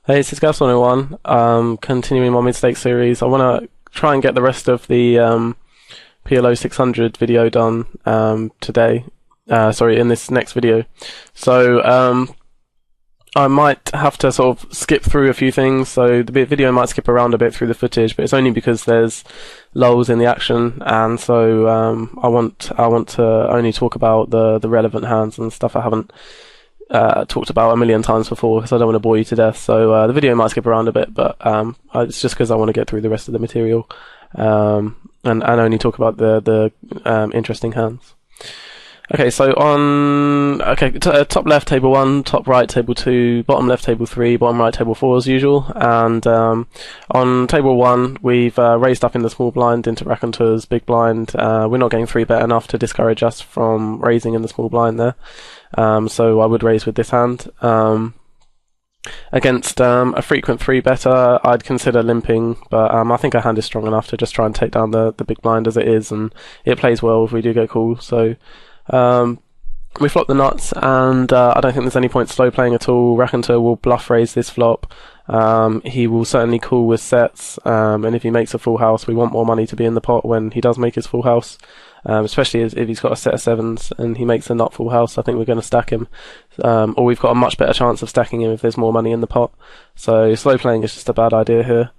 Hey, it's Gas 101. Continuing my mid-stake series. I want to try and get the rest of the PLO 600 video done today. Sorry, in this next video. So I might have to sort of skip through a few things. So the video might skip around a bit through the footage, but it's only because there's lulls in the action, and so I want to only talk about the relevant hands and stuff I haven't talked about a million times before, because I don't want to bore you to death. So the video might skip around a bit, but it's just because I want to get through the rest of the material and only talk about the interesting hands. Okay, so top left table 1, top right table 2, bottom left table 3, bottom right table 4 as usual. And on table 1, we've raised up in the small blind into raconteurs, big blind. We're not getting 3-bet enough to discourage us from raising in the small blind there. So I would raise with this hand. Against a frequent 3-better, I'd consider limping, but I think our hand is strong enough to just try and take down the big blind as it is, and it plays well if we do get called. So we flop the nuts, and I don't think there's any point slow playing at all. Raconteur will bluff raise this flop. He will certainly call with sets, and if he makes a full house, we want more money to be in the pot when he does make his full house. Especially if he's got a set of sevens and he makes a nut full house, I think we're going to stack him. Or we've got a much better chance of stacking him if there's more money in the pot. So slow playing is just a bad idea here.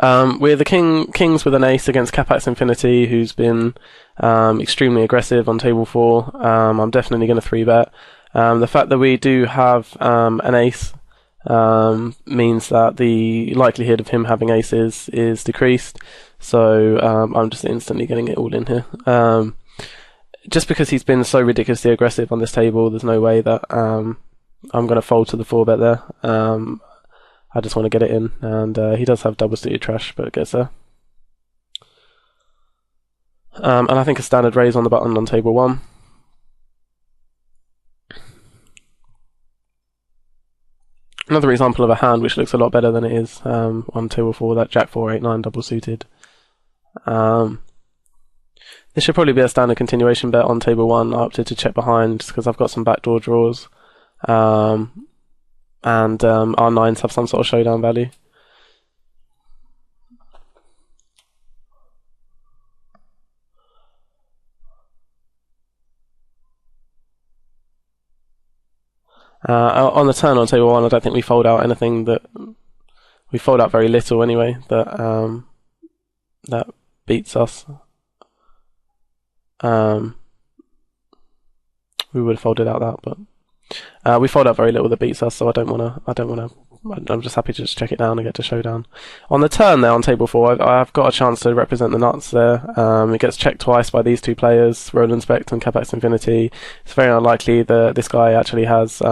We're the kings with an ace against Capax Infinity, who's been extremely aggressive on table 4. I'm definitely going to 3-bet. The fact that we do have an ace means that the likelihood of him having aces is decreased. So I'm just instantly getting it all in here. Just because he's been so ridiculously aggressive on this table, there's no way that I'm going to fold to the 4-bet there. I just want to get it in, and he does have double-suited trash, but it gets there. And I think a standard raise on the button on table 1. Another example of a hand which looks a lot better than it is on table 4, that Jack 4, 8, 9 double-suited. This should probably be a standard continuation bet on table 1. I opted to check behind just because I've got some backdoor draws. And our 9s have some sort of showdown value. On the turn on table 1, I don't think we fold out anything that... We fold out very little anyway, that beats us. We would have folded out that, but we fold out very little that beats us, so I don't want to. I'm just happy to just check it down and get to showdown. On the turn there on table 4, I've got a chance to represent the nuts there. It gets checked twice by these two players, Roland Spect and Capax Infinity. It's very unlikely that this guy actually has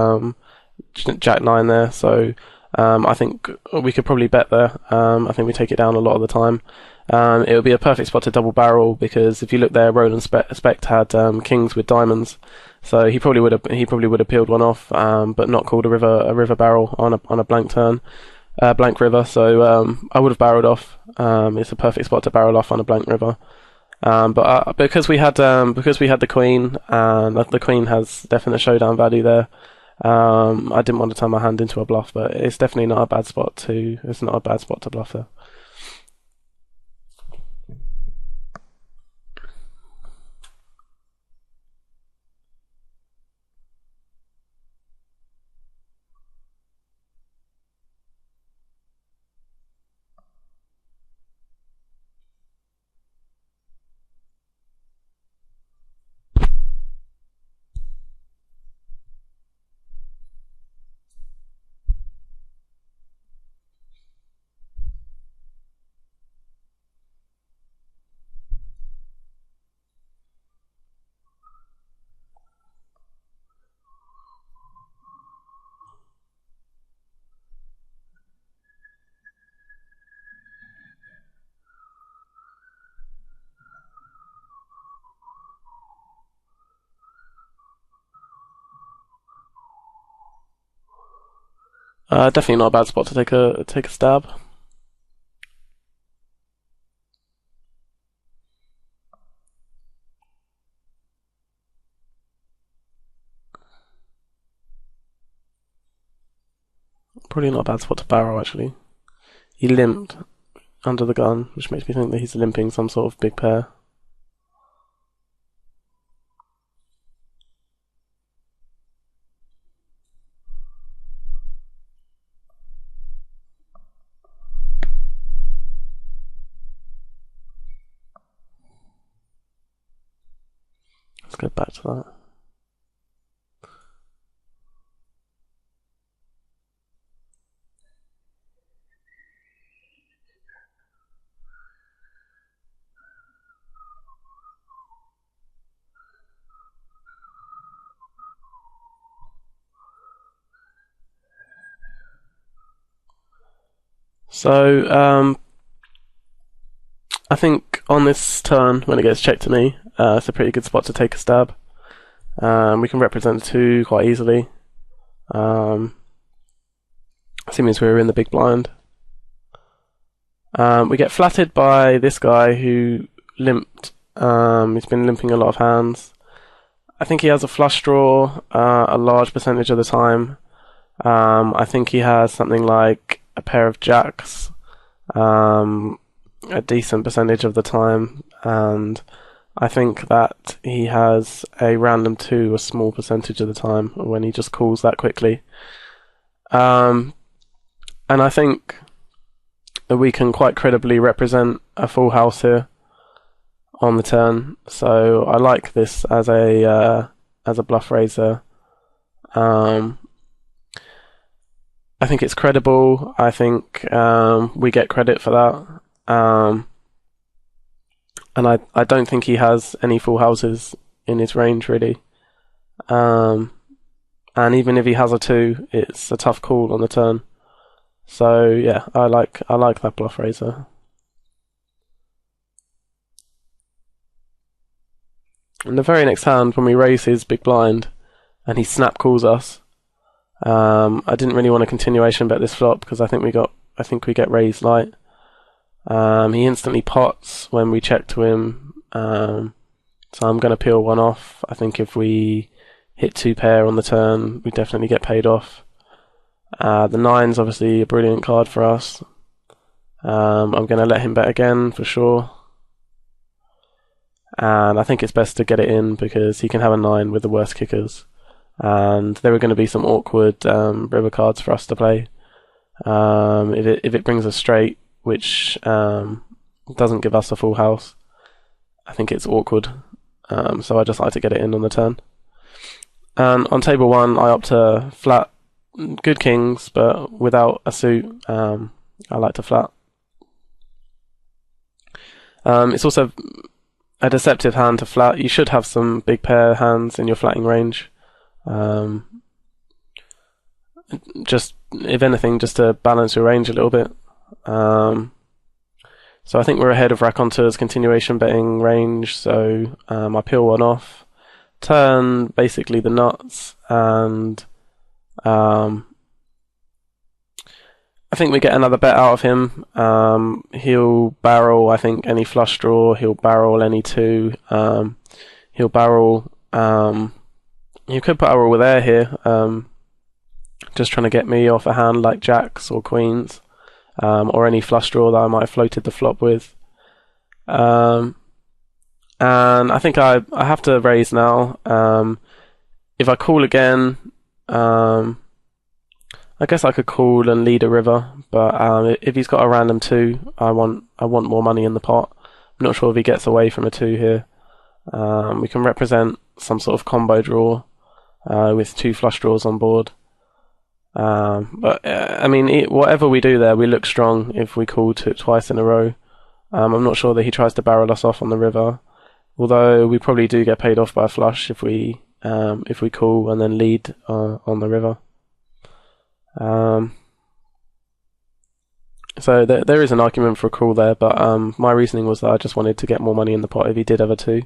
Jack 9 there, so I think we could probably bet there. I think we take it down a lot of the time. It would be a perfect spot to double barrel, because if you look there, Roland Spect had kings with diamonds, so he probably would have peeled one off, but not called a river barrel on a blank turn, blank river. So I would have barreled off. It's a perfect spot to barrel off on a blank river. But because we had the queen, and the queen has definite showdown value there. I didn't want to turn my hand into a bluff, but it's definitely not a bad spot to. It's not a bad spot to bluff there. Definitely not a bad spot to take a stab. Probably not a bad spot to barrel, actually. He limped under the gun, which makes me think that he's limping some sort of big pair. Let's go back to that. So, I think on this turn, when it gets checked to me, it's a pretty good spot to take a stab. We can represent the 2 quite easily. Assuming we're in the big blind. We get flattered by this guy who limped. He's been limping a lot of hands. I think he has a flush draw a large percentage of the time. I think he has something like a pair of jacks a decent percentage of the time, and I think that he has a random 2 a small percentage of the time when he just calls that quickly. And I think that we can quite credibly represent a full house here on the turn, so I like this as a bluff raiser. I think it's credible. I think we get credit for that. And I don't think he has any full houses in his range, really. And even if he has a 2, it's a tough call on the turn. So yeah, I like that bluff raiser. In the very next hand, when we raise his big blind, and he snap calls us, I didn't really want a continuation bet this flop because I think we get raised light. He instantly pots when we check to him, so I'm going to peel 1 off. I think if we hit 2 pair on the turn, we definitely get paid off. The 9's obviously a brilliant card for us. I'm going to let him bet again for sure. And I think it's best to get it in because he can have a 9 with the worst kickers. And there are going to be some awkward river cards for us to play. If it brings us straight, which doesn't give us a full house, I think it's awkward. So I just like to get it in on the turn. And on table 1, I opt to flat good kings, but without a suit. I like to flat. It's also a deceptive hand to flat. You should have some big pair hands in your flatting range. Just, if anything, just to balance your range a little bit. So I think we're ahead of Raconteur's continuation betting range, so I peel 1 off, turn basically the nuts, and I think we get another bet out of him. He'll barrel, I think, any flush draw, he'll barrel any 2, he'll barrel, you could put our with air here, just trying to get me off a hand like jacks or queens, or any flush draw that I might have floated the flop with. And I think I have to raise now. If I call again, I guess I could call and lead a river, but if he's got a random 2, I want more money in the pot. I'm not sure if he gets away from a 2 here. We can represent some sort of combo draw with 2 flush draws on board. But I mean, whatever we do there, we look strong if we call twice in a row. I'm not sure that he tries to barrel us off on the river, although we probably do get paid off by a flush if we call and then lead on the river. So there is an argument for a call there, but my reasoning was that I just wanted to get more money in the pot if he did have a 2.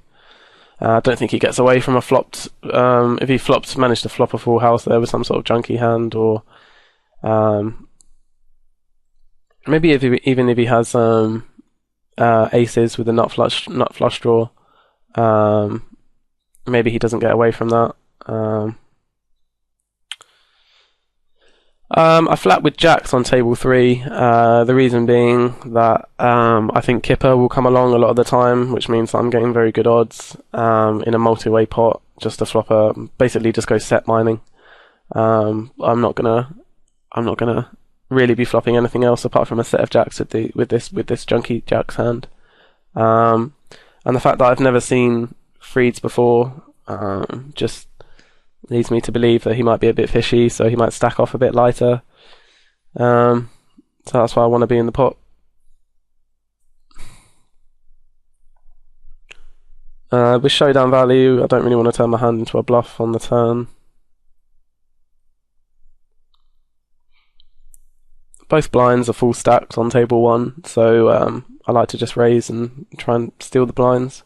I don't think he gets away from a flopped. If he managed to flop a full house there with some sort of junky hand, or maybe even if he has aces with a nut flush draw, maybe he doesn't get away from that. I flat with jacks on table 3. The reason being that I think Kipper will come along a lot of the time, which means I'm getting very good odds in a multi-way pot. Just to flop basically just go set mining. I'm not gonna really be flopping anything else apart from a set of jacks with this junky jacks hand. And the fact that I've never seen Freeds before just leads me to believe that he might be a bit fishy, so he might stack off a bit lighter. So that's why I want to be in the pot. With showdown value, I don't really want to turn my hand into a bluff on the turn. Both blinds are full stacked on table 1, so I like to just raise and try and steal the blinds.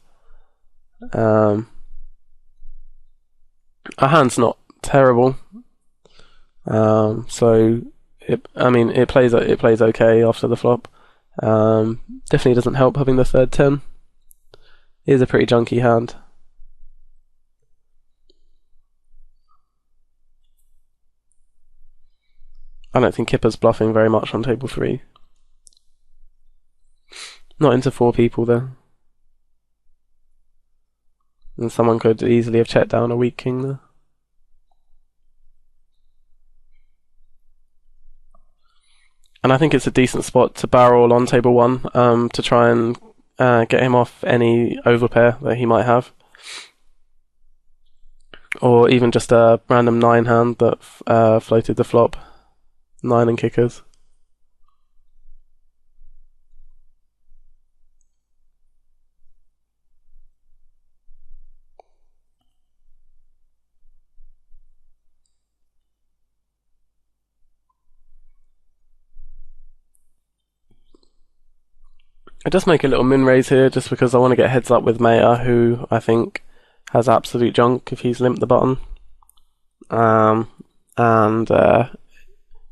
Our hand's not terrible, so it plays okay after the flop. Definitely doesn't help having the third 10. It is a pretty junky hand. I don't think Kipper's bluffing very much on table 3. Not into 4 people though. And someone could easily have checked down a weak king there. And I think it's a decent spot to barrel on table 1 to try and get him off any overpair that he might have. Or even just a random 9 hand that floated the flop. 9 and kickers. I just make a little min raise here just because I want to get heads up with Maya, who I think has absolute junk if he's limped the button. And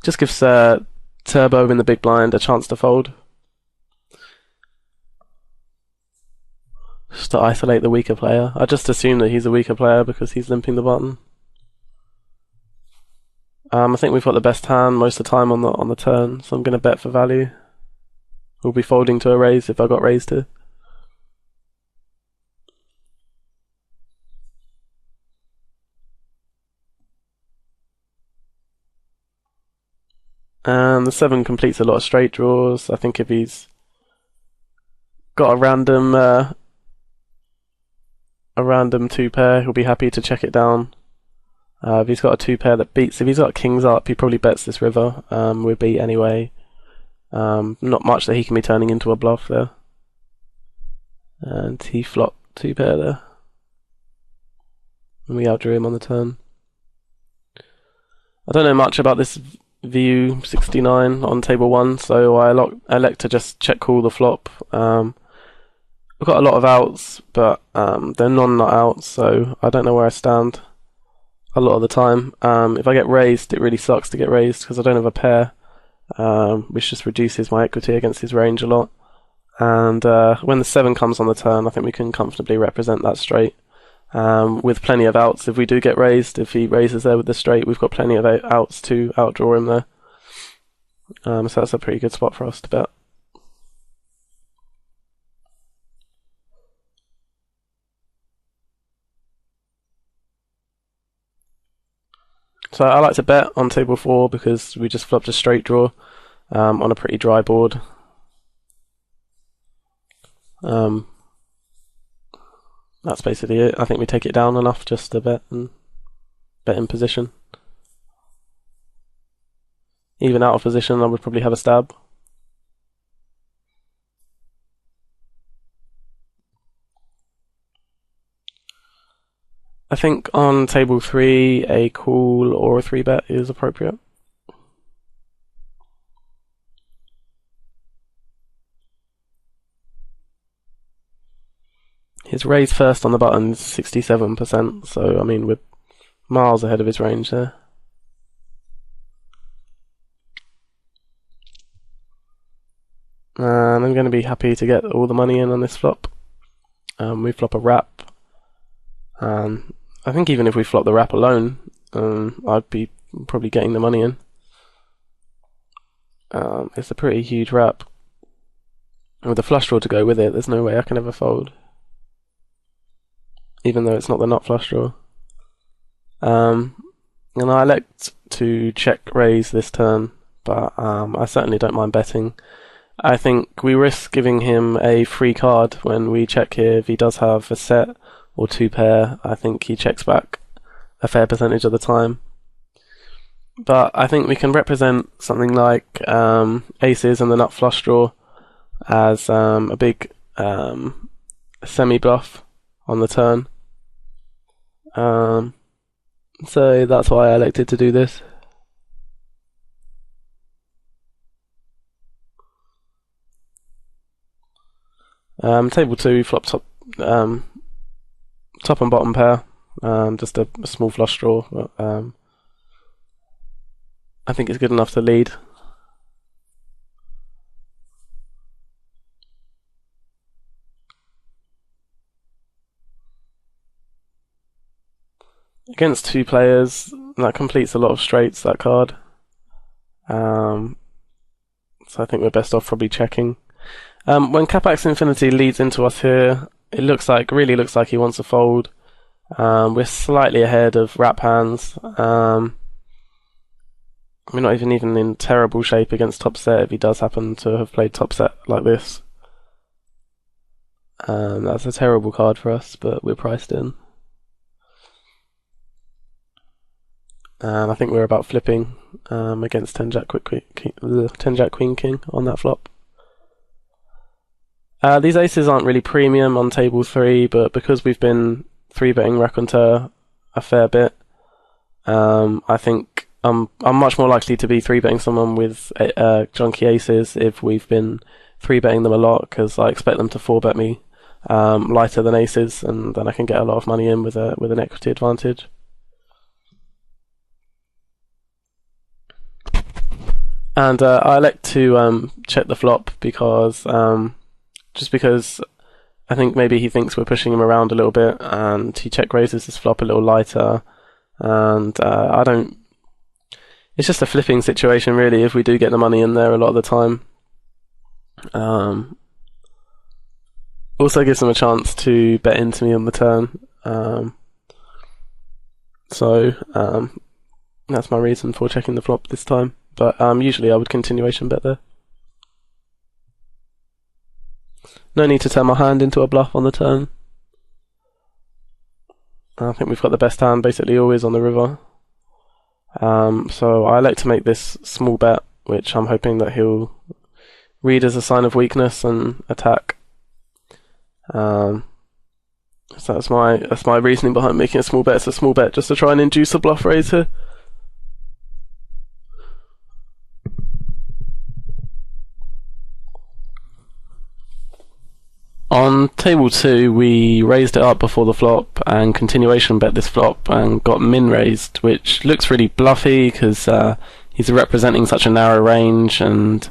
just gives Turbo in the big blind a chance to fold. Just to isolate the weaker player. I just assume that he's a weaker player because he's limping the button. I think we've got the best hand most of the time on the turn, so I'm going to bet for value. We'll be folding to a raise if I got raised to. And the 7 completes a lot of straight draws. I think if he's got a random 2 pair, he'll be happy to check it down. If he's got a 2 pair that beats, if he's got kings up, he probably bets this river. We'll beat anyway. Not much that he can be turning into a bluff there. And he flopped 2 pair there. And we outdrew him on the turn. I don't know much about this VU 69 on table 1, so I elect to just check call the flop. We've got a lot of outs, but they're non-nut outs, so I don't know where I stand a lot of the time. If I get raised, it really sucks to get raised because I don't have a pair. Which just reduces my equity against his range a lot. And when the 7 comes on the turn, I think we can comfortably represent that straight. With plenty of outs, if we do get raised, if he raises there with the straight, we've got plenty of outs to outdraw him there. So that's a pretty good spot for us to bet. So I like to bet on table 4 because we just flopped a straight draw on a pretty dry board. That's basically it. I think we take it down enough just to bet and bet in position. Even out of position, I would probably have a stab. I think on table 3, a call or a 3-bet is appropriate. His raise first on the button is 67%, so I mean we're miles ahead of his range there. And I'm going to be happy to get all the money in on this flop. We flop a wrap. I think even if we flop the wrap alone, I'd be probably getting the money in. It's a pretty huge wrap. And with a flush draw to go with it, there's no way I can ever fold. Even though it's not the nut flush draw. And I elect to check raise this turn, but I certainly don't mind betting. I think we risk giving him a free card when we check here. If he does have a set or two pair, I think he checks back a fair percentage of the time. But I think we can represent something like aces and the nut flush draw as a big semi-bluff on the turn. So that's why I elected to do this. Table 2, flop top and bottom pair. Just a small flush draw. But, I think it's good enough to lead. Against two players, that completes a lot of straights, that card. So I think we're best off probably checking. When Capax Infinity leads into us here, it really looks like he wants to fold. We're slightly ahead of wrap hands. We're not even in terrible shape against top set if he does happen to have played top set like this. That's a terrible card for us, but we're priced in. I think we're about flipping against 10 Jack Queen King on that flop. These aces aren't really premium on table 3, but because we've been 3-betting raconteur a fair bit, I think I'm much more likely to be 3-betting someone with junky aces if we've been 3-betting them a lot, because I expect them to 4-bet me lighter than aces, and then I can get a lot of money in with an equity advantage. And I elect to check the flop because just because I think maybe he thinks we're pushing him around a little bit, and he check raises his flop a little lighter, and I don't. It's just a flipping situation, really. If we do get the money in there a lot of the time, also gives him a chance to bet into me on the turn. So that's my reason for checking the flop this time. But usually I would continuation bet there. No need to turn my hand into a bluff on the turn. I think we've got the best hand basically always on the river. So I like to make this small bet, which I'm hoping that he'll read as a sign of weakness and attack. So that's my reasoning behind making a small bet. It's a small bet just to try and induce a bluff raise here. On table 2, we raised it up before the flop and continuation bet this flop and got min raised, which looks really bluffy because he's representing such a narrow range, and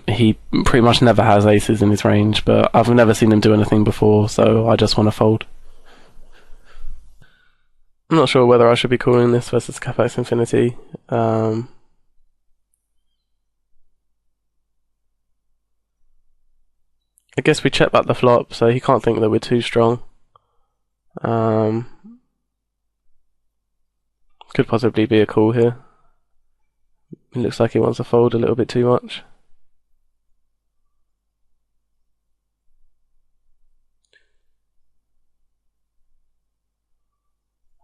he pretty much never has aces in his range, but I've never seen him do anything before, so I just want to fold. I'm not sure whether I should be calling this versus Capax Infinity. I guess we check back the flop, so he can't think that we're too strong. Could possibly be a call here. It looks like he wants to fold a little bit too much.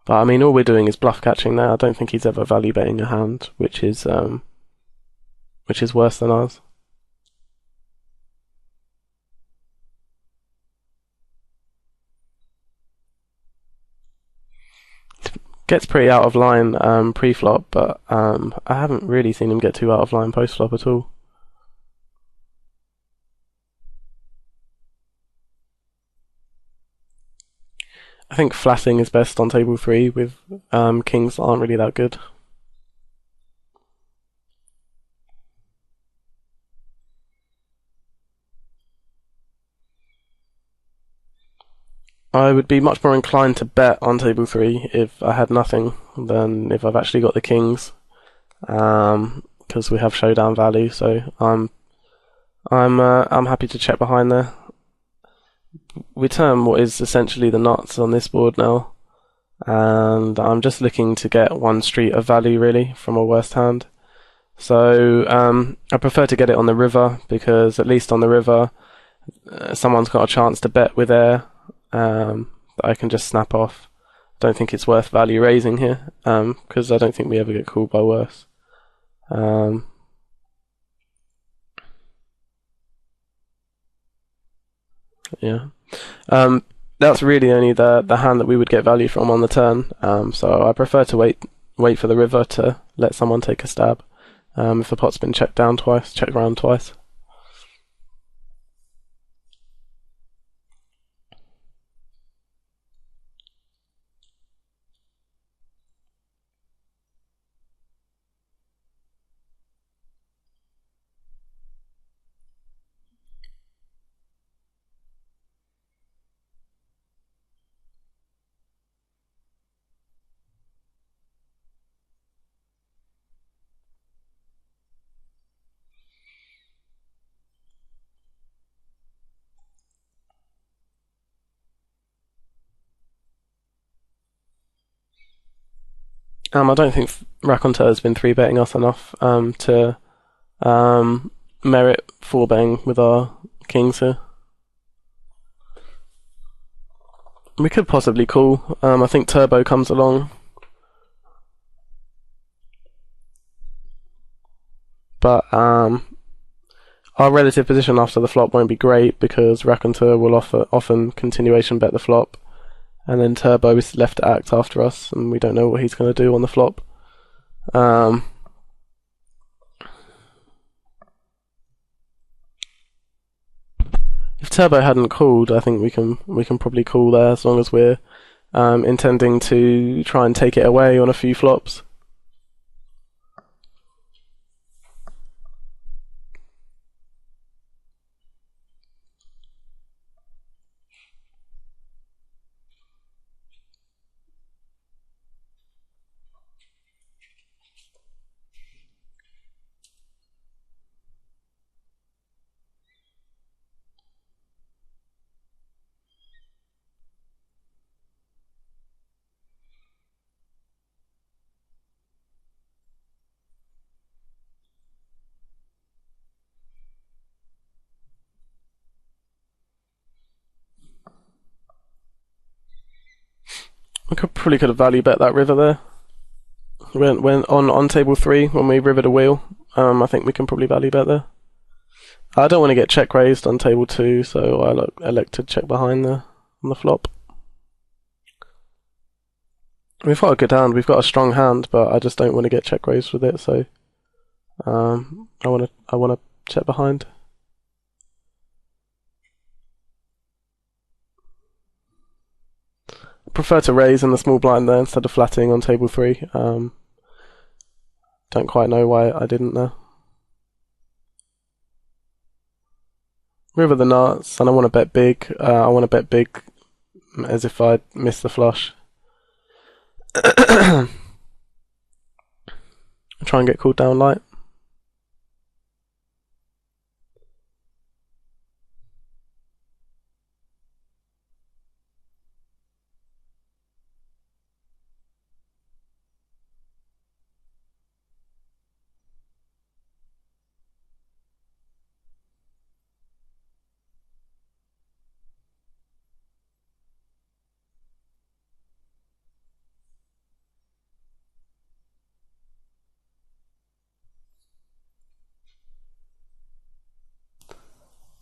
But I mean, all we're doing is bluff catching now. I don't think he's ever value betting a hand, which is worse than ours. Gets pretty out of line pre-flop, but I haven't really seen him get too out of line post-flop at all. I think flatting is best on table 3 with kings that aren't really that good. I would be much more inclined to bet on table 3 if I had nothing than if I've actually got the kings. because we have showdown value. So I'm happy to check behind there. We turn what is essentially the nuts on this board now, and I'm just looking to get one street of value really from a worst hand. So I prefer to get it on the river, because at least on the river someone's got a chance to bet with air that I can just snap off. Don't think it's worth value raising here, because I don't think we ever get called by worse. Yeah. That's really only the hand that we would get value from on the turn. So I prefer to wait for the river to let someone take a stab. If the pot's been checked around twice. I don't think Raconteur has been 3-betting us enough to merit 4-betting with our kings here. We could possibly call. I think Turbo comes along. But our relative position after the flop won't be great, because Raconteur will often continuation bet the flop, and then Turbo is left to act after us, and we don't know what he's going to do on the flop. If Turbo hadn't called, I think we can probably call there, as long as we're intending to try and take it away on a few flops. We probably could have value bet that river there. When on table 3, when we rivered a wheel, I think we can probably value bet there. I don't want to get check raised on table 2, so I elect to check behind there on the flop. We've got a good hand, we've got a strong hand, but I just don't want to get check raised with it, so I want to check behind. Prefer to raise in the small blind there instead of flatting on table 3. Don't quite know why I didn't there. River the nuts, and I want to bet big. I want to bet big as if I'd missed the flush. Try and get called down light.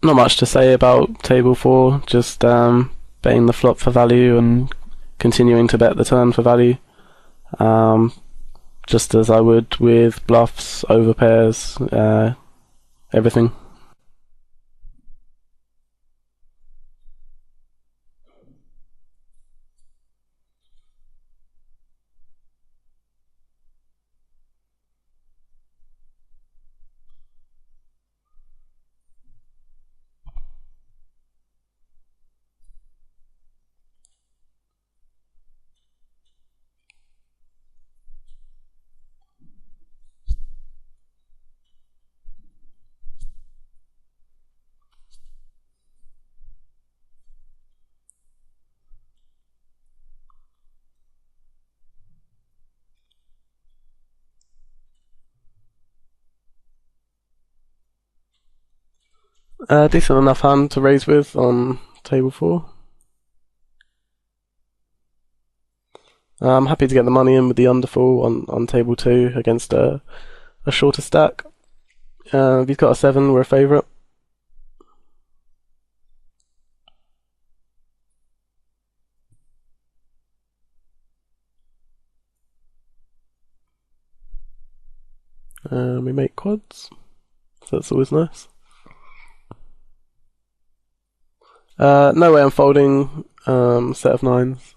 Not much to say about table 4, just betting the flop for value and continuing to bet the turn for value. Just as I would with bluffs, overpairs, everything. Decent enough hand to raise with on table 4. I'm happy to get the money in with the underfall on table 2 against a shorter stack. If he's got a 7, we're a favourite. We make quads, so that's always nice. No way I'm folding set of 9s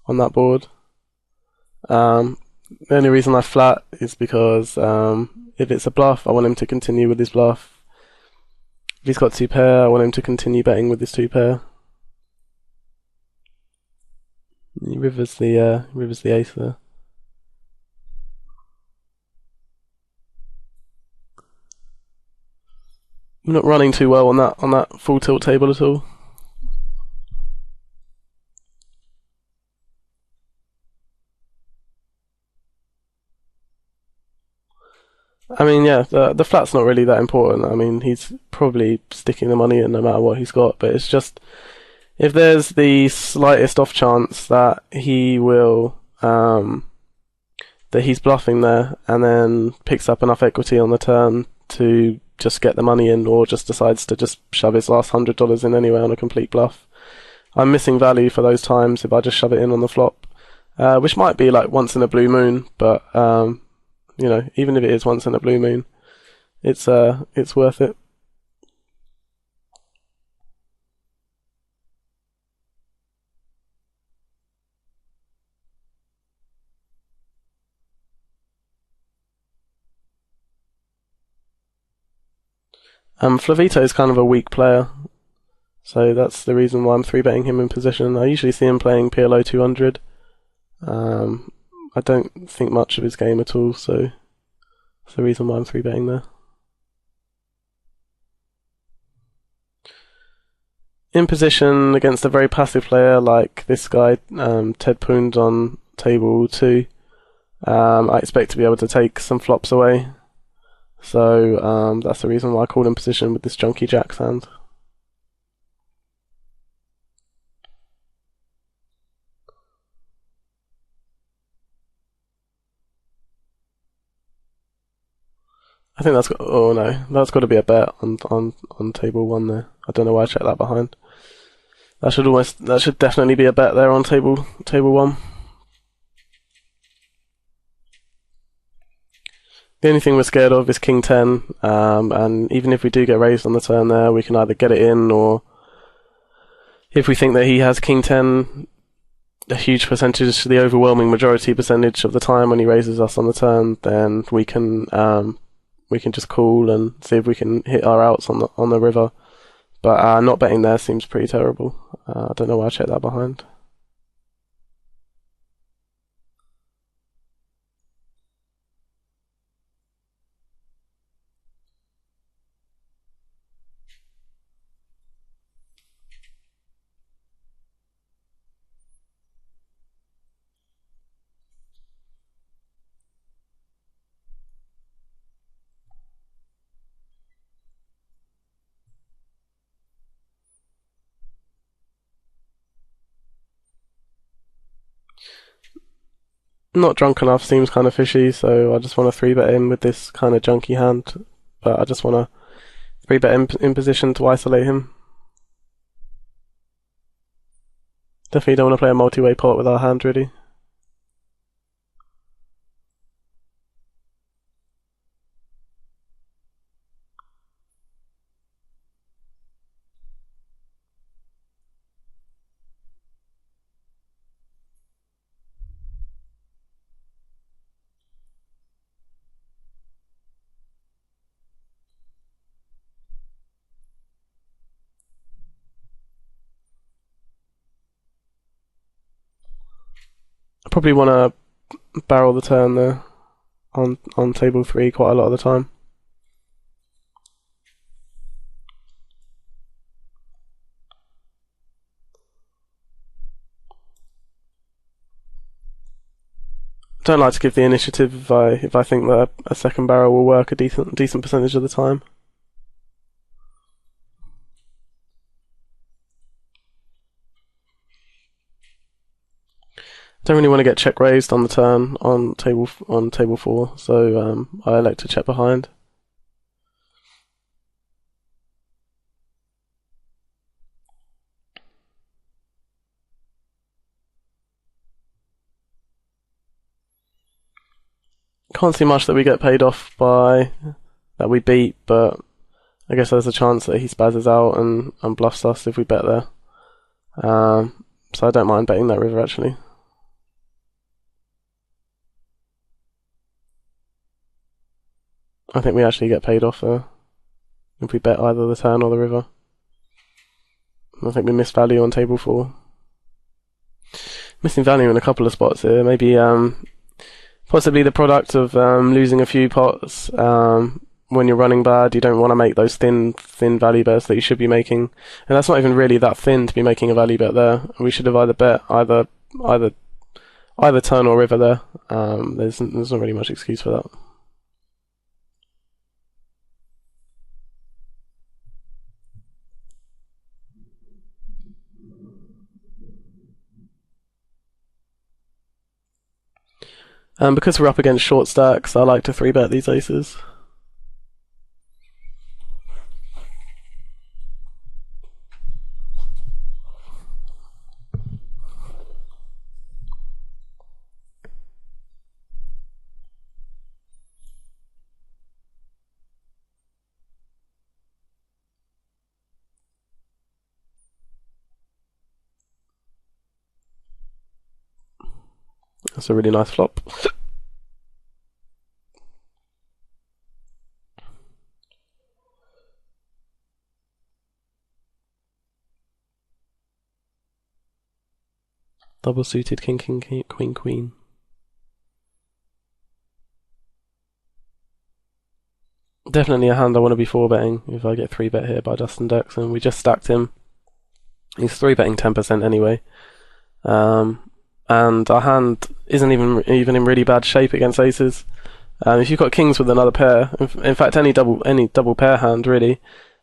on that board. The only reason I flat is because if it's a bluff, I want him to continue with his bluff. If he's got 2 pair, I want him to continue betting with his 2 pair. He rivers the ace there. I'm not running too well on that full tilt table at all. I mean, yeah, the flat's not really that important. I mean, he's probably sticking the money in no matter what he's got, but it's just if there's the slightest off chance that he will that he's bluffing there and then picks up enough equity on the turn to just get the money in, or just decides to just shove his last $100 in anyway on a complete bluff, I'm missing value for those times if I just shove it in on the flop, which might be like once in a blue moon, but you know, even if it is once in a blue moon, it's worth it. Flavito is kind of a weak player, so that's the reason why I'm 3-betting him in position. I usually see him playing PLO 200. I don't think much of his game at all, so that's the reason why I'm 3-betting there. In position against a very passive player like this guy, Ted Poond on table 2, I expect to be able to take some flops away. So that's the reason why I called in position with this junky jacks hand. I think that's got, oh no, that's got to be a bet on table 1 there. I don't know why I checked that behind. That should definitely be a bet there on table 1. The only thing we're scared of is King 10, and even if we do get raised on the turn there, we can either get it in, or if we think that he has King 10 a huge percentage, the overwhelming majority percentage of the time when he raises us on the turn, then we can just call and see if we can hit our outs on the river. But not betting there seems pretty terrible. I don't know why I checked that behind. Not drunk enough seems kind of fishy, so I just want to 3-bet in with this kind of junky hand. But I just want to 3-bet in position to isolate him. Definitely don't want to play a multi-way pot with our hand, really. I probably want to barrel the turn there on table 3 quite a lot of the time. Don't like to give the initiative if I think that a second barrel will work a decent percentage of the time. Don't really want to get check raised on the turn on table 4, so I elect to check behind. Can't see much that we get paid off by, that we beat, but I guess there's a chance that he spazzes out and bluffs us if we bet there. So I don't mind betting that river actually. I think we actually get paid off there if we bet either the turn or the river. I think we missed value on table 4. Missing value in a couple of spots here. Maybe possibly the product of losing a few pots. When you're running bad, you don't want to make those thin value bets that you should be making, and that's not even really that thin to be making a value bet there. We should have either bet either turn or river there. There's not really much excuse for that. Because we're up against short stacks, I like to 3-bet these aces. That's a really nice flop. Double suited king, king, king, queen, queen. Definitely a hand I want to be 4-betting if I get 3-bet here by Dustin Dex, and we just stacked him. He's 3-betting 10% anyway. And our hand isn't even in really bad shape against aces. If you've got kings with another pair, in fact any double pair hand really,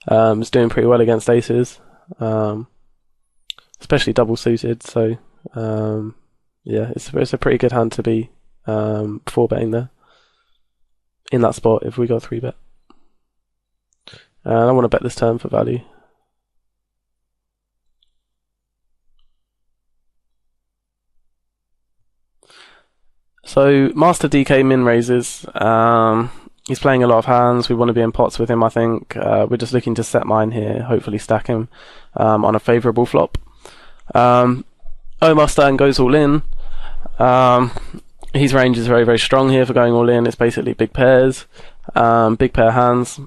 is doing pretty well against aces, especially double suited. So yeah, it's a pretty good hand to be 4-betting there in that spot if we got 3-bet. And I want to bet this turn for value. So Master DK min raises. He's playing a lot of hands. We want to be in pots with him, I think. We're just looking to set mine here, hopefully stack him on a favourable flop. Omaha Stern goes all in. His range is very, very strong here for going all in. It's basically big pairs, big pair hands.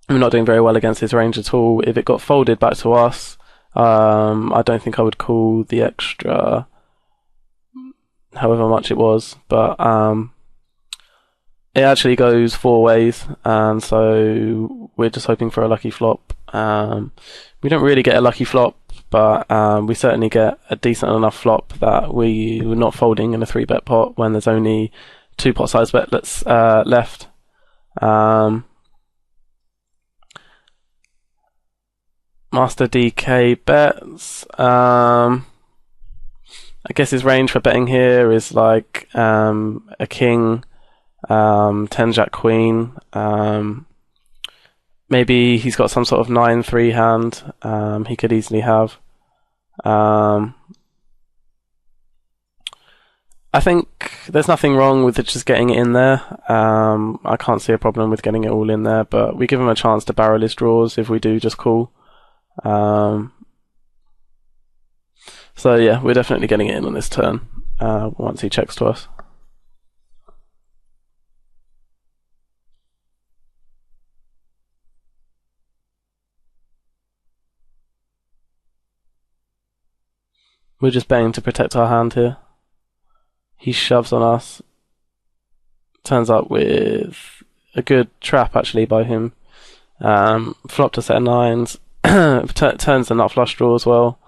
We're not doing very well against his range at all. If it got folded back to us, I don't think I would call the extra, however much it was, but it actually goes 4 ways, and so we're just hoping for a lucky flop. We don't really get a lucky flop, but we certainly get a decent enough flop that we're not folding in a 3-bet pot when there's only 2 pot size bets left. Master DK bets. I guess his range for betting here is like a king, 10 jack queen. Maybe he's got some sort of 9-3 hand he could easily have. I think there's nothing wrong with it just getting it in there. I can't see a problem with getting it all in there, but we give him a chance to barrel his draws if we do just call. So yeah, we're definitely getting it in on this turn once he checks to us. We're just betting to protect our hand here. He shoves on us. Turns up with a good trap actually by him. Flopped a set of 9s. Turns the nut flush draw as well.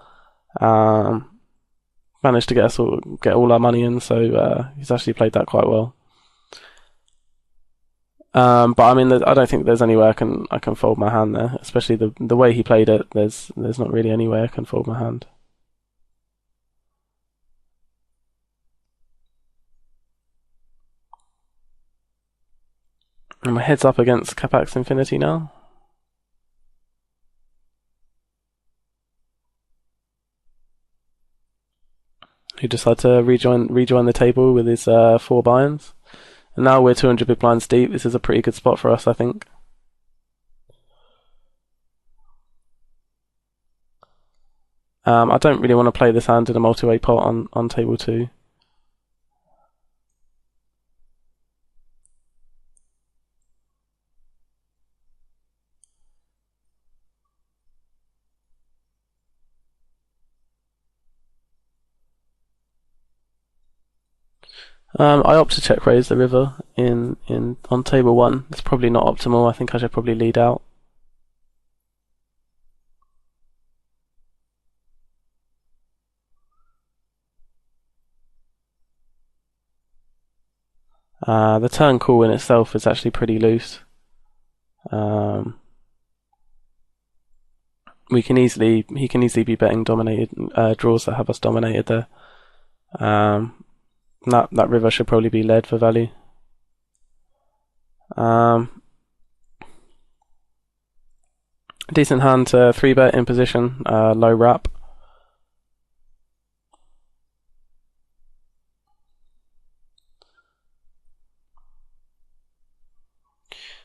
Managed to get all our money in, so he's actually played that quite well. But I mean, I don't think there's any way I can fold my hand there, especially the way he played it. There's not really any way I can fold my hand. And my head's up against Capax Infinity now. Who decided to rejoin the table with his 4 buy-ins. And now we're 200 big blinds deep. This is a pretty good spot for us, I think. I don't really want to play this hand in a multi-way pot on table 2. I opt to check raise the river on table 1. It's probably not optimal. I think I should probably lead out. The turn call in itself is actually pretty loose. He can easily be betting dominated draws that have us dominated there. That river should probably be led for value. Decent hand to 3-bet in position, low wrap.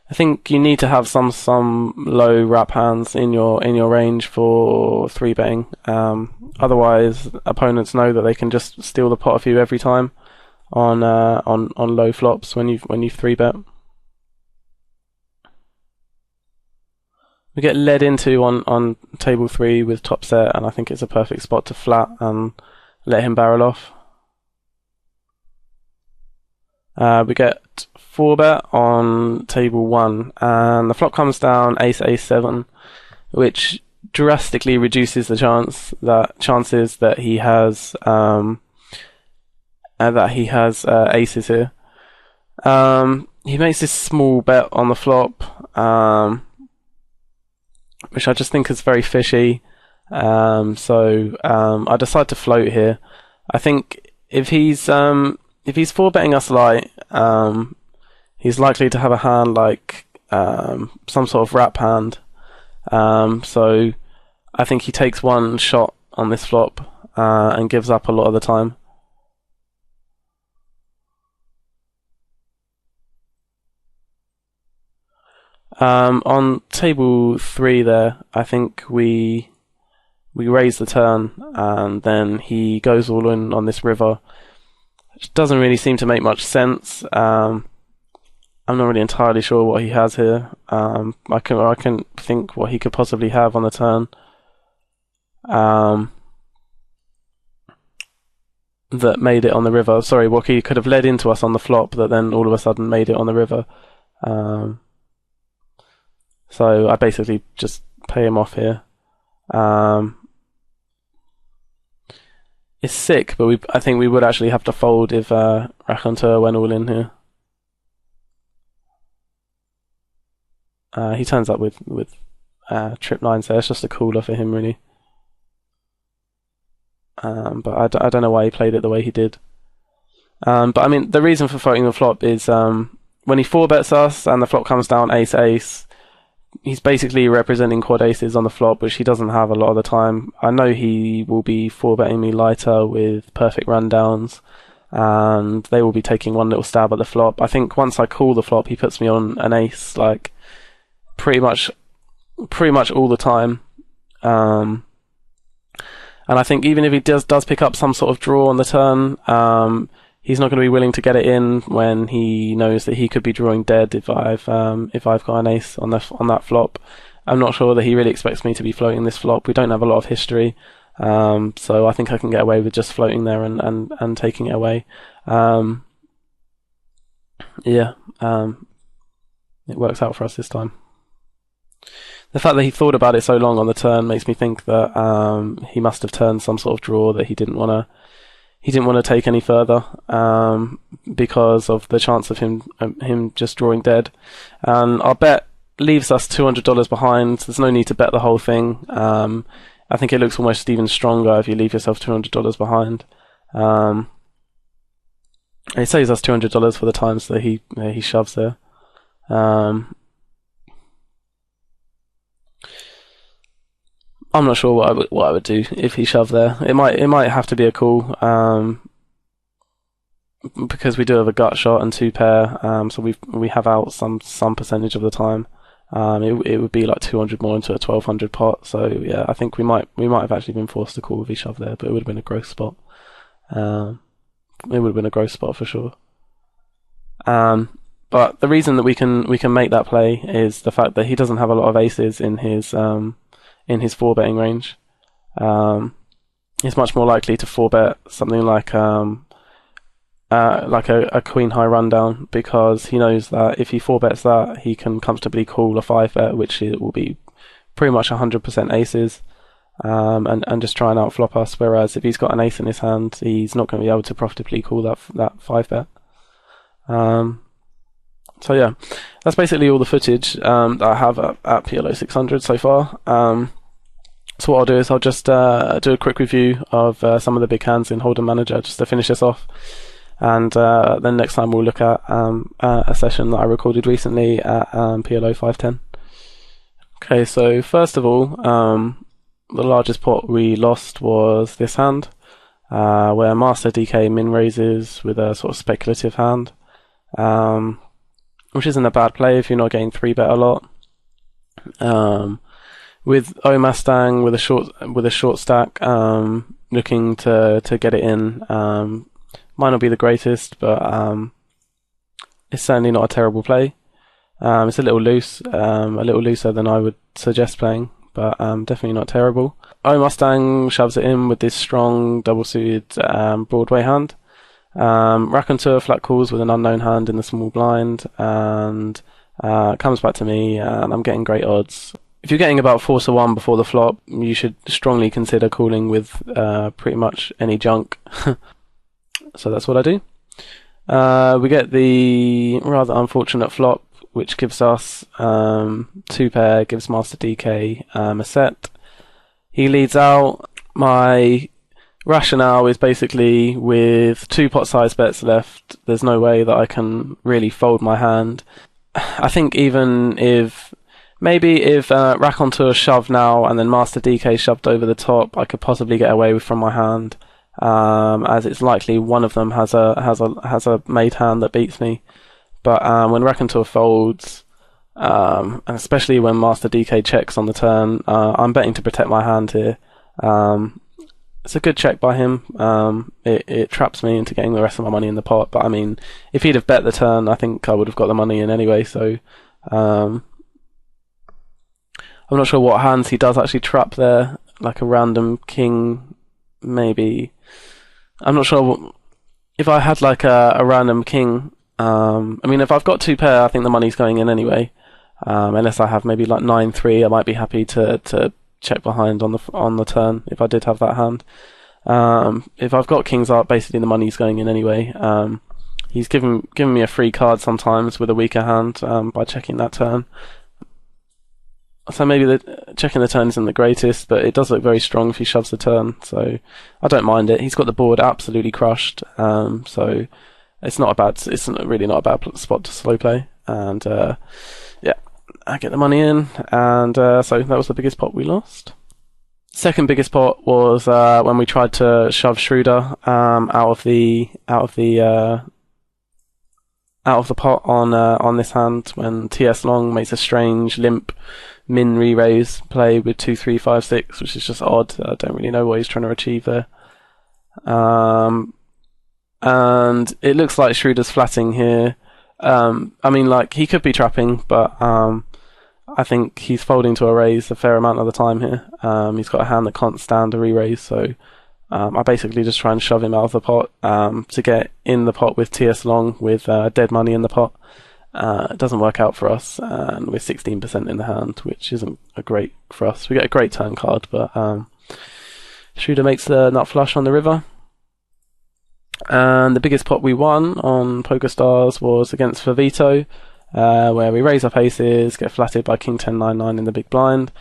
I think you need to have some low wrap hands in your range for 3-betting. Otherwise, opponents know that they can just steal the pot off you every time on low flops when you 3-bet. We get led into on table 3 with top set, and I think it's a perfect spot to flat and let him barrel off. We get 4-bet on table 1, and the flop comes down ace-ace-7, which drastically reduces the chances that he has aces here. He makes this small bet on the flop, which I just think is very fishy. So I decide to float here. I think if he's 4-betting us light, he's likely to have a hand like some sort of wrap hand. So I think he takes one shot on this flop and gives up a lot of the time. On table 3 there, I think we raise the turn, and then he goes all in on this river, which doesn't really seem to make much sense. I'm not really entirely sure what he has here. I can think what he could possibly have on the turn. That made it on the river. Sorry, what he could have led into us on the flop that then all of a sudden made it on the river. So I basically just pay him off here. It's sick, but I think we would actually have to fold if Raconteur went all in here. He turns up with trip 9, so it's just a cooler for him, really. But I don't know why he played it the way he did. But I mean, the reason for folding the flop is when he 4-bets us and the flop comes down ace-ace, he's basically representing quad aces on the flop, which he doesn't have a lot of the time. I know he will be 4-betting me lighter with perfect rundowns, and they will be taking one little stab at the flop. I think once I call the flop, he puts me on an ace, like pretty much all the time. And I think even if he does pick up some sort of draw on the turn, he's not going to be willing to get it in when he knows that he could be drawing dead if I've got an ace on that flop. I'm not sure that he really expects me to be floating this flop. We don't have a lot of history, so I think I can get away with just floating there and taking it away. It works out for us this time. The fact that he thought about it so long on the turn makes me think that he must have turned some sort of draw that he didn't want to take any further, because of the chance of him just drawing dead. And our bet leaves us $200 behind. There's no need to bet the whole thing. I think it looks almost even stronger if you leave yourself $200 behind. It saves us $200 for the times that he shoves there. I'm not sure what I would do if he shoved there. It might have to be a call, because we do have a gut shot and 2-pair, so we have out some percentage of the time. It would be like 200 more into a 1200 pot. So yeah, I think we might have actually been forced to call with his shove there, but it would have been a gross spot. It would have been a gross spot for sure. But the reason that we can make that play is the fact that he doesn't have a lot of aces in his 4-betting range. He's much more likely to 4-bet something like a queen high rundown, because he knows that if he 4-bets that, he can comfortably call a 5-bet, which it will be pretty much 100% aces, and just try and outflop us. Whereas if he's got an ace in his hand, he's not going to be able to profitably call that 5-bet. So yeah, that's basically all the footage that I have at PLO 600 so far. So what I'll do is I'll just do a quick review of some of the big hands in Hold'em Manager just to finish this off, and then next time we'll look at a session that I recorded recently at PLO 510. Okay, so first of all, the largest pot we lost was this hand, where Master DK min raises with a sort of speculative hand, which isn't a bad play if you're not getting 3-bet a lot. With Omastang with a short stack, looking to get it in, might not be the greatest, but it's certainly not a terrible play. It's a little loose, a little looser than I would suggest playing, but definitely not terrible. Omastang shoves it in with this strong double-suited Broadway hand. Raconteur flat calls with an unknown hand in the small blind, and comes back to me, and I'm getting great odds. If you're getting about 4-1 before the flop, you should strongly consider calling with pretty much any junk. So that's what I do. We get the rather unfortunate flop, which gives us 2-pair, gives Master DK a set. He leads out. My rationale is basically, with 2 pot size bets left, there's no way that I can really fold my hand. I think even if Raconteur shoved now and then Master DK shoved over the top, I could possibly get away from my hand, as it's likely one of them has a made hand that beats me. But when Raconteur folds, and especially when Master DK checks on the turn, I'm betting to protect my hand here. It's a good check by him. It traps me into getting the rest of my money in the pot. But I mean, if he'd have bet the turn, I think I would have got the money in anyway. So I'm not sure what hands he does actually trap there, like a random king, maybe. I'm not sure if I had like a random king. I mean, if I've got 2-pair, I think the money's going in anyway. Unless I have maybe like 9-3, I might be happy to check behind on the turn if I did have that hand. If I've got kings up, basically the money's going in anyway. He's given me a free card sometimes with a weaker hand by checking that turn. So maybe checking the turn isn't the greatest, but it does look very strong if he shoves the turn, so I don't mind it. He's got the board absolutely crushed, so it's really not a bad spot to slow play. And yeah, I get the money in, and so that was the biggest pot we lost. Second biggest pot was when we tried to shove Schroeder out of the pot on this hand, when TS Long makes a strange limp min re-raise play with 2, 3, 5, 6, which is just odd. I don't really know what he's trying to achieve there. And it looks like Schroeder's flatting here. I mean, like, he could be trapping, but I think he's folding to a raise a fair amount of the time here. He's got a hand that can't stand a re-raise, so I basically just try and shove him out of the pot to get in the pot with TS Long with dead money in the pot. It doesn't work out for us, and we're 16% in the hand, which isn't a great for us. We get a great turn card, but Schroeder makes the nut flush on the river. And the biggest pot we won on PokerStars was against Favito, where we raise up aces, get flatted by King 10-9-9 in the big blind.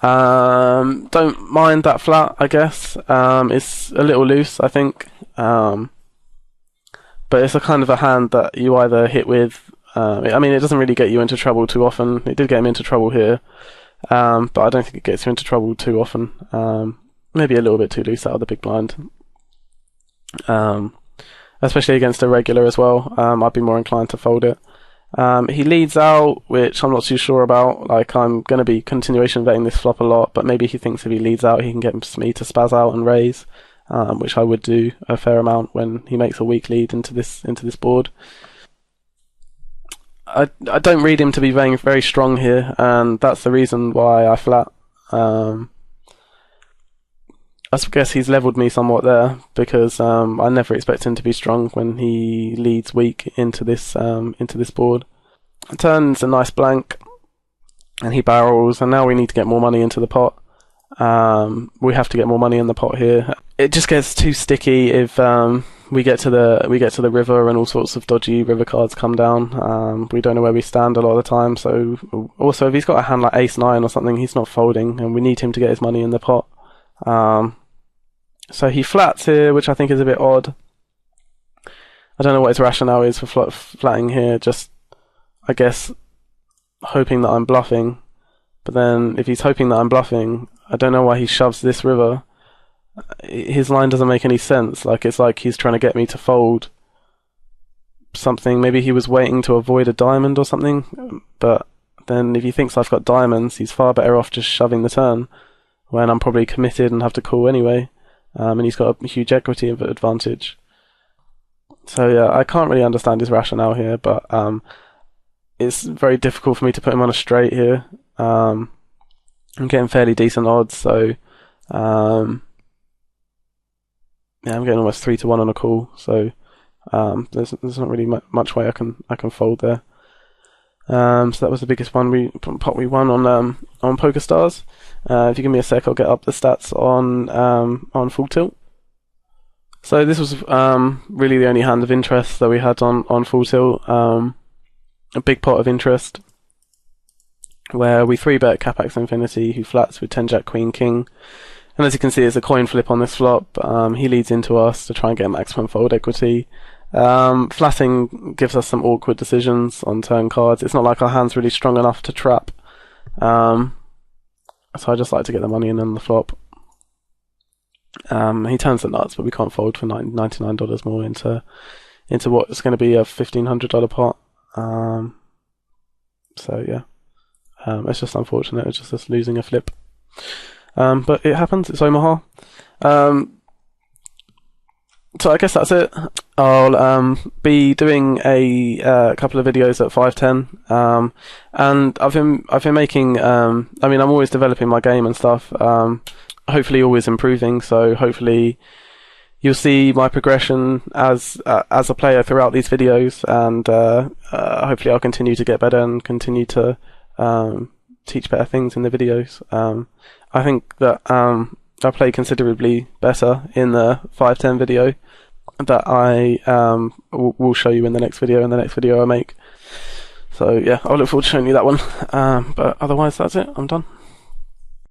Don't mind that flat, I guess. It's a little loose, I think. But it's a kind of a hand that you either hit with I mean, it doesn't really get you into trouble too often. It did get him into trouble here, but I don't think it gets you into trouble too often. Maybe a little bit too loose out of the big blind, especially against a regular as well. I'd be more inclined to fold it. He leads out, which I'm not too sure about. Like, I'm going to be continuation betting this flop a lot, but maybe he thinks if he leads out, he can get me to spaz out and raise, which I would do a fair amount when he makes a weak lead into this board. I don't read him to be very, very strong here, and that's the reason why I flat. I guess he's leveled me somewhat there, because I never expect him to be strong when he leads weak into this board. Turns a nice blank, and he barrels, and now we need to get more money into the pot. We have to get more money in the pot here. It just gets too sticky if we get to the river and all sorts of dodgy river cards come down. We don't know where we stand a lot of the time. So also, if he's got a hand like ace nine or something, he's not folding, and we need him to get his money in the pot. So he flats here, which I think is a bit odd. I don't know what his rationale is for flatting here. Just, I guess, hoping that I'm bluffing. But then, if he's hoping that I'm bluffing, I don't know why he shoves this river. His line doesn't make any sense. Like, it's like he's trying to get me to fold something. Maybe he was waiting to avoid a diamond or something. But then, if he thinks I've got diamonds, he's far better off just shoving the turn, when I'm probably committed and have to call anyway. And he's got a huge equity advantage. So yeah, I can't really understand his rationale here, but it's very difficult for me to put him on a straight here. I'm getting fairly decent odds, so yeah, I'm getting almost 3-1 on a call. So there's not really much way I can fold there. So that was the biggest pot we won on PokerStars. If you give me a sec, I'll get up the stats on Full Tilt. So this was really the only hand of interest that we had on Full Tilt. A big pot of interest where we 3-bet Capax Infinity, who flats with 10 Jack Queen King. And as you can see, it's a coin flip on this flop. He leads into us to try and get maximum fold equity. Flatting gives us some awkward decisions on turn cards. It's not like our hand's really strong enough to trap. So I just like to get the money in on the flop. He turns the nuts, but we can't fold for $99 more into what's going to be a $1,500 pot. So yeah, it's just unfortunate. It's just us losing a flip. But it happens. It's Omaha. So I guess that's it. I'll be doing a couple of videos at 5:10, and I've been making. I mean, I'm always developing my game and stuff. Hopefully, always improving. So hopefully, you'll see my progression as a player throughout these videos, and hopefully, I'll continue to get better and continue to teach better things in the videos. I think that I play considerably better in the 5:10 video that I will show you in the next video I make. So yeah, I'll look forward to showing you that one. But otherwise, that's it. I'm done.